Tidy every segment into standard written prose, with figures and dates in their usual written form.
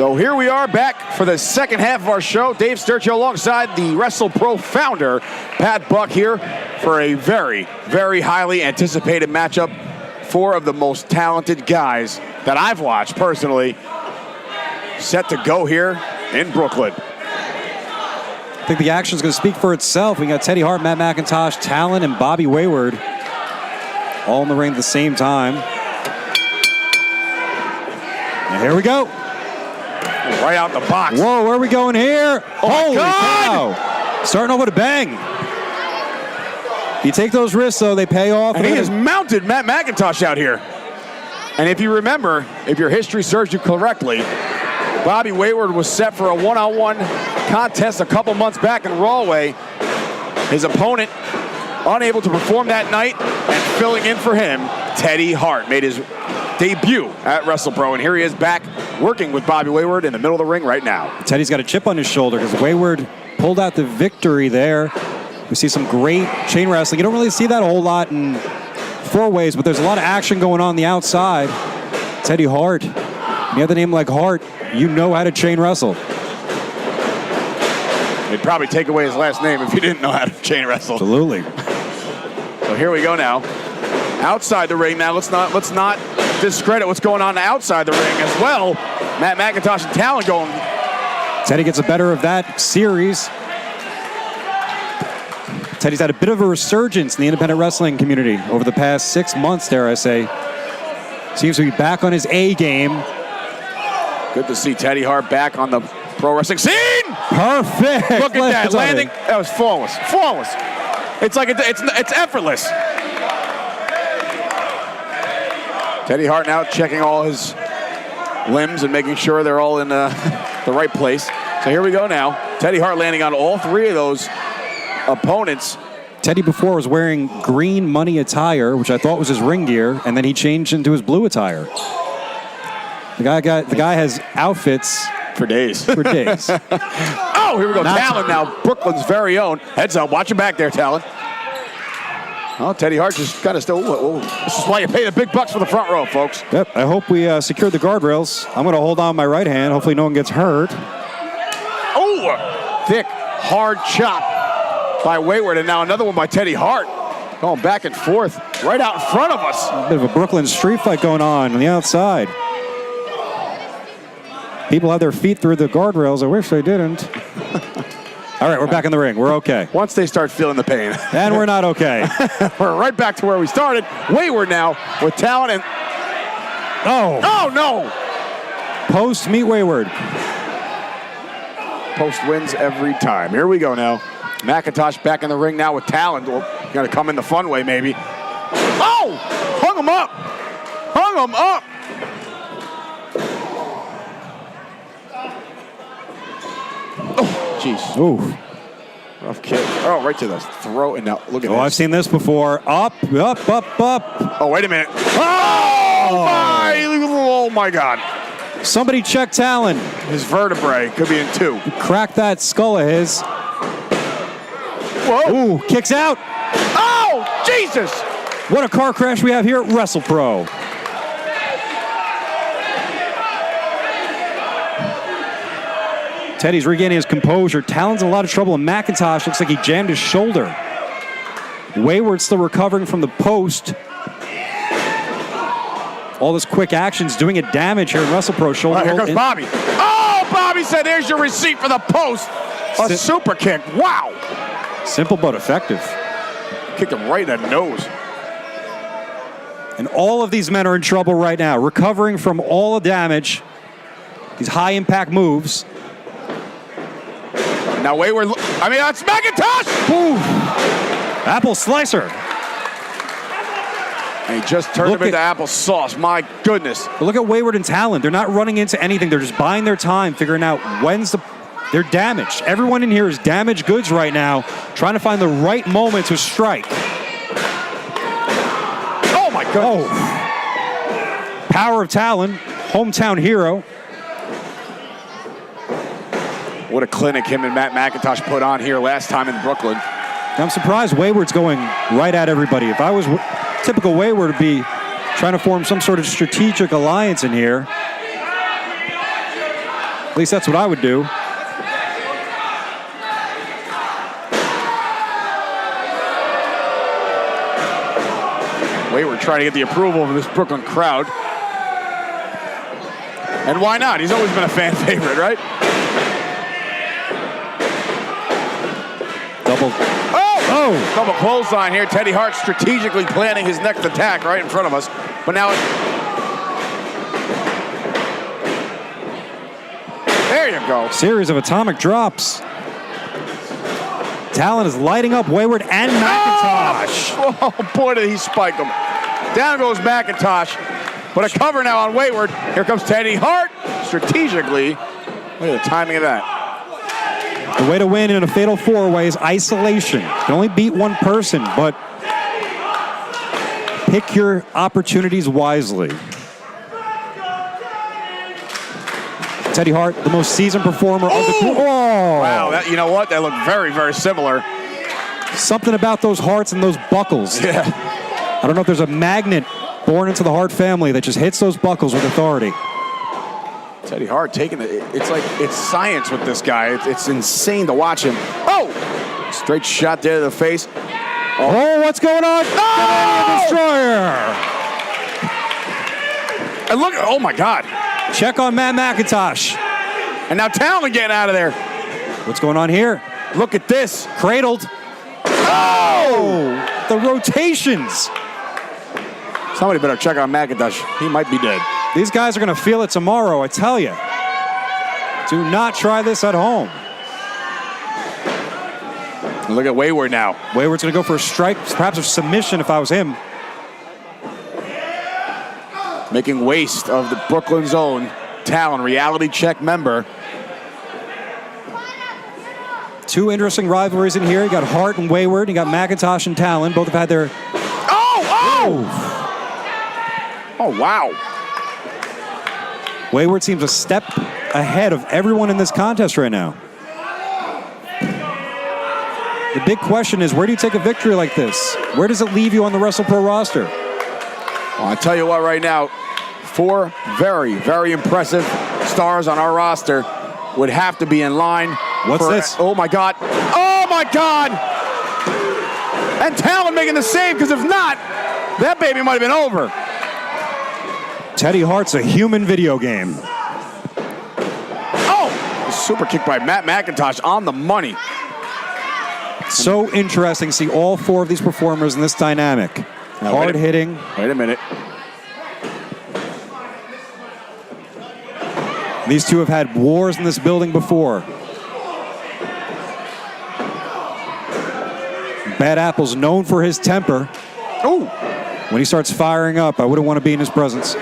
So here we are back for the second half of our show. Dave Sturgio alongside the WrestlePro founder, Pat Buck, here for a very, very highly anticipated matchup. Four of the most talented guys that I've watched personally set to go here in Brooklyn. I think the action's going to speak for itself. We got Teddy Hart, Matt MacIntosh, Talon, and Bobby Wayward all in the ring at the same time. And here we go. Right out the box. Whoa, where are we going here? Oh Holy God! cow. Starting off with a bang. You take those risks, though, they pay off. And he has mounted Matt MacIntosh out here. And if you remember, if your history serves you correctly, Bobby Wayward was set for a one-on-one contest a couple months back in Rawway. His opponent unable to perform that night, and filling in for him, Teddy Hart made his debut at WrestlePro, and here he is back working with Bobby Wayward in the middle of the ring right now. Teddy's got a chip on his shoulder because Wayward pulled out the victory there. We see some great chain wrestling. You don't really see that a whole lot in four-ways, but there's a lot of action going on the outside. Teddy Hart, you have the name like Hart, you know how to chain wrestle. They'd probably take away his last name if you didn't know how to chain wrestle. Absolutely. So here we go now. Outside the ring now. Let's not discredit what's going on outside the ring as well. Matt MacIntosh and Talon going. Teddy gets the better of that series. Teddy's had a bit of a resurgence in the independent wrestling community over the past 6 months, dare I say. Seems to be back on his A game. Good to see Teddy Hart back on the pro wrestling scene. Perfect. Look at that landing. That was flawless. Flawless. It's like it's effortless. Teddy Hart now checking all his limbs and making sure they're all in the right place. So here we go now. Teddy Hart landing on all three of those opponents. Teddy before was wearing green money attire, which I thought was his ring gear, and then he changed into his blue attire. The guy has outfits for days. For days. Oh, here we go. Talon now, Brooklyn's very own. Heads up, watch your back there, Talon. Oh, Teddy Hart just kind of still. This is why you pay the big bucks for the front row, folks. Yep. I hope we secured the guardrails. I'm going to hold on my right hand. Hopefully, no one gets hurt. Oh, thick, hard chop by Wayward, and now another one by Teddy Hart. Going back and forth, right out in front of us. A bit of a Brooklyn street fight going on the outside. People have their feet through the guardrails. I wish they didn't. All right, we're back in the ring. We're okay. Once they start feeling the pain. And we're not okay. We're right back to where we started. Wayward now with Talon and... Oh, no! Post meet Wayward. Post wins every time. Here we go now. MacIntosh back in the ring now with Talon. Well, got to come in the fun way, maybe. Oh! Hung him up! Hung him up! Oh, jeez. Ooh. Rough kick. Oh, right to the throat. And now, look at this. Oh, I've seen this before. Up, up, up, up. Oh, wait a minute. Oh my God. Somebody check Talon. His vertebrae could be in two. Crack that skull of his. Whoa. Ooh, kicks out. Oh, Jesus. What a car crash we have here at WrestlePro. Teddy's regaining his composure. Talon's in a lot of trouble, and MacIntosh looks like he jammed his shoulder. Wayward's still recovering from the post. All this quick action's doing it damage here in WrestlePro. Shoulder here goes Bobby. Oh, Bobby said, there's your receipt for the post. A super kick. Wow. Simple but effective. Kicked him right in the nose. And all of these men are in trouble right now, recovering from all the damage. These high-impact moves. Now Wayward, that's MacIntosh! Ooh. Apple slicer. And he just turned him into applesauce. My goodness. But look at Wayward and Talon. They're not running into anything. They're just buying their time, figuring out they're damaged. Everyone in here is damaged goods right now, trying to find the right moment to strike. Oh, my goodness. Oh. Power of Talon, hometown hero. What a clinic him and Matt MacIntosh put on here last time in Brooklyn. I'm surprised Wayward's going right at everybody. If I was typical Wayward, would be trying to form some sort of strategic alliance in here. At least that's what I would do. Wayward trying to get the approval of this Brooklyn crowd. And why not? He's always been a fan favorite, right? Double clothesline here. Teddy Hart strategically planning his next attack right in front of us. But now there you go. Series of atomic drops. Talon is lighting up Wayward and MacIntosh. Oh, boy, did he spike him. Down goes MacIntosh. But a cover now on Wayward. Here comes Teddy Hart. Strategically. Look at the timing of that. The way to win in a fatal four-way is isolation. You can only beat one person, but pick your opportunities wisely. Teddy Hart, the most seasoned performer of the group. Oh! Wow, you know what? That looked very, very similar. Something about those hearts and those buckles. Yeah. I don't know if there's a magnet born into the Hart family that just hits those buckles with authority. Teddy Hart taking it. It's like it's science with this guy. It's insane to watch him. Oh! Straight shot there to the face. Oh, what's going on? Oh! Destroyer! And look, oh my God. Check on MacIntosh. And now Talon getting out of there. What's going on here? Look at this. Cradled. Oh! The rotations. Somebody better check on MacIntosh. He might be dead. These guys are going to feel it tomorrow, I tell you. Do not try this at home. Look at Wayward now. Wayward's going to go for a strike, perhaps a submission if I was him. Making waste of the Brooklyn's own Talon, reality check member. Two interesting rivalries in here. You got Hart and Wayward. You got MacIntosh and Talon. Both have had their... Oh, wow. Wayward seems a step ahead of everyone in this contest right now. The big question is, where do you take a victory like this? Where does it leave you on the WrestlePro roster? Well, I tell you what, right now, 4 very, very impressive stars on our roster would have to be in line. What's this? Oh, my God. Oh, my God. And Talon making the save, because if not, that baby might have been over. Teddy Hart's a human video game. Oh! Super kick by MacIntosh on the money. So interesting to see all 4 of these performers in this dynamic. Hard hitting. Wait a minute. These two have had wars in this building before. Bad Apple's known for his temper. Oh! When he starts firing up, I wouldn't want to be in his presence.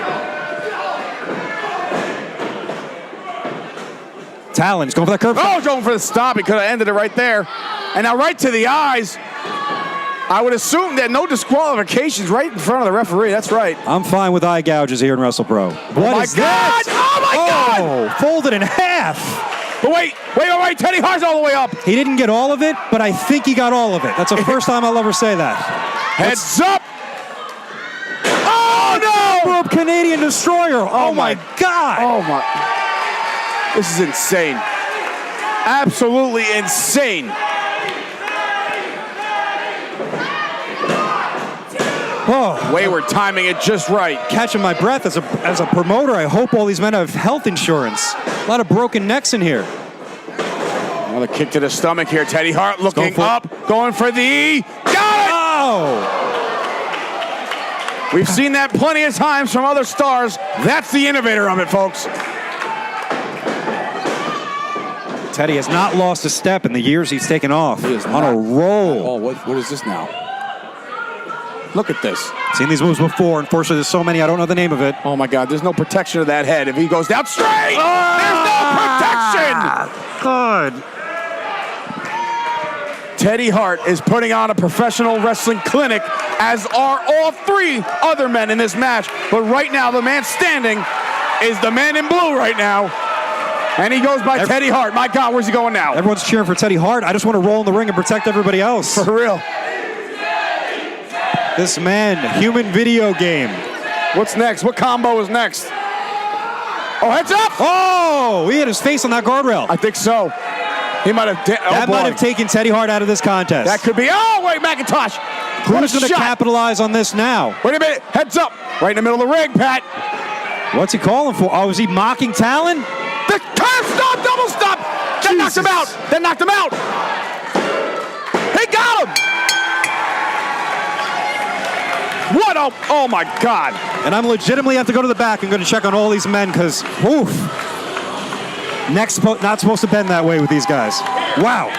Talon, he's going for that curve. Oh, going for the stop. He could have ended it right there. And now right to the eyes. I would assume that no disqualifications right in front of the referee. That's right. I'm fine with eye gouges here in WrestlePro. What is that? Oh, my God! Folded in half. But wait. Teddy Hart's all the way up. He didn't get all of it, but I think he got all of it. That's the first time I'll ever say that. Heads up. Oh, no! Canadian Destroyer. Oh, my God. Oh, my. This is insane. Absolutely insane. Oh, Wayward timing it just right. Catching my breath as a promoter. I hope all these men have health insurance. A lot of broken necks in here. Another kick to the stomach here. Teddy Hart looking up, going for the... Got it! Oh! We've seen that plenty of times from other stars. That's the innovator of it, folks. Teddy has not lost a step in the years he's taken off. He is on a roll. Oh, what is this now? Look at this. Seen these moves before. Unfortunately, there's so many, I don't know the name of it. Oh, my God. There's no protection of that head. If he goes down straight, there's no protection. Good. Teddy Hart is putting on a professional wrestling clinic, as are all 3 other men in this match. But right now, the man standing is the man in blue right now. And he goes by Teddy Hart. My God, where's he going now? Everyone's cheering for Teddy Hart. I just want to roll in the ring and protect everybody else. For real. This man, human video game. What's next? What combo is next? Oh, heads up! Oh, he hit his face on that guardrail. I think so. He might have. That might have taken Teddy Hart out of this contest. That could be. Oh, wait, MacIntosh. Who's going to capitalize on this now? Wait a minute. Heads up. Right in the middle of the ring, Pat. What's he calling for? Oh, is he mocking Talon? The curve stop, double stop. That knocked him out. That knocked him out. He got him. What a, oh my God. And I'm legitimately have to go to the back. I'm going to check on all these men because, oof. Neck's not supposed to bend that way with these guys. Wow.